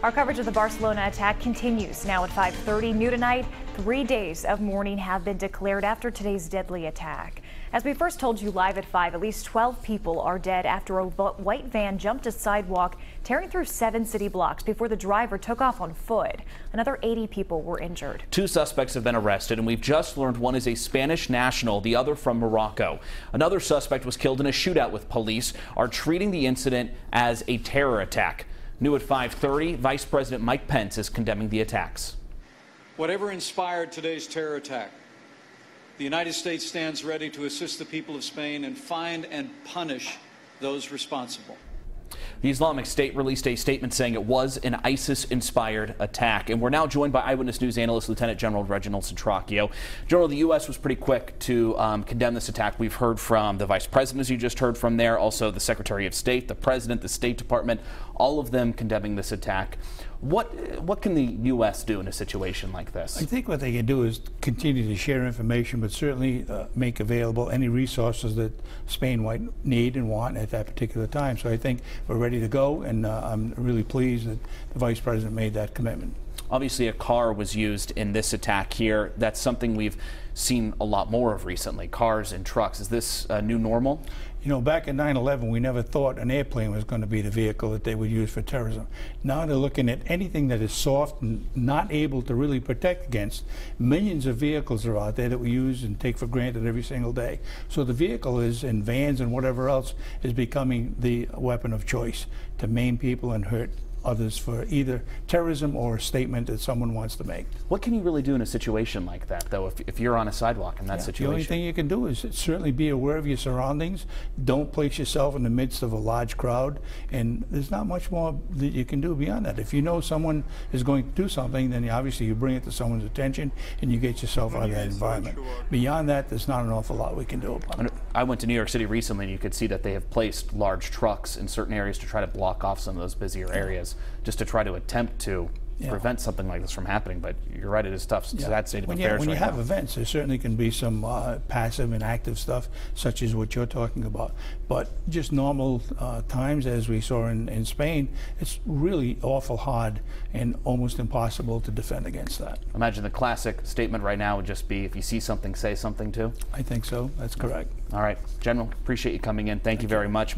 Our coverage of the Barcelona attack continues now at 5:30. New tonight, 3 days of mourning have been declared after today's deadly attack. As we first told you live at 5, at least 12 people are dead after a white van jumped a sidewalk, tearing through 7 city blocks before the driver took off on foot. Another 80 people were injured. 2 suspects have been arrested, and we've just learned one is a Spanish national, the other from Morocco. Another suspect was killed in a shootout with police, are treating the incident as a terror attack. New at 5:30, Vice President Mike Pence is condemning the attacks. Whatever inspired today's terror attack, the United States stands ready to assist the people of Spain and find and punish those responsible. The Islamic State released a statement saying it was an ISIS-inspired attack. And we're now joined by Eyewitness News analyst Lieutenant General Reginald Centracchio. General, the U.S. was pretty quick to condemn this attack. We've heard from the Vice President, as you just heard from there, also the Secretary of State, the President, the State Department, all of them condemning this attack. What can the U.S. do in a situation like this? I think what they can do is continue to share information, but certainly make available any resources that Spain might need and want at that particular time. So I think we're ready to go, and I'm really pleased that the Vice President made that commitment. Obviously, a car was used in this attack here. That's something we've seen a lot more of recently, cars and trucks. Is this a new normal? You know, back in 9/11, we never thought an airplane was going to be the vehicle that they would use for terrorism. Now they're looking at anything that is soft and not able to really protect against. Millions of vehicles are out there that we use and take for granted every single day. So the vehicle is, in vans and whatever else, is becoming the weapon of choice to maim people and hurt others for either terrorism or a statement that someone wants to make. What can you really do in a situation like that, though, if you're on a sidewalk in that situation? The only thing you can do is certainly be aware of your surroundings. Don't place yourself in the midst of a large crowd, and there's not much more that you can do beyond that. If you know someone is going to do something, then obviously you bring it to someone's attention and you get yourself out of that environment. Beyond that, there's not an awful lot we can do about it. I went to New York City recently, and you could see that they have placed large trucks in certain areas to try to block off some of those busier areas, just to try to attempt to prevent something like this from happening. But you're right, it is tough. It's that state of affairs when you right have now. events, there certainly can be some passive and active stuff, such as what you're talking about. But just normal times, as we saw in Spain, it's really awful hard and almost impossible to defend against that. Imagine the classic statement right now would just be, if you see something, say something too. I think so. That's correct. All right. General, appreciate you coming in. Thank you very much.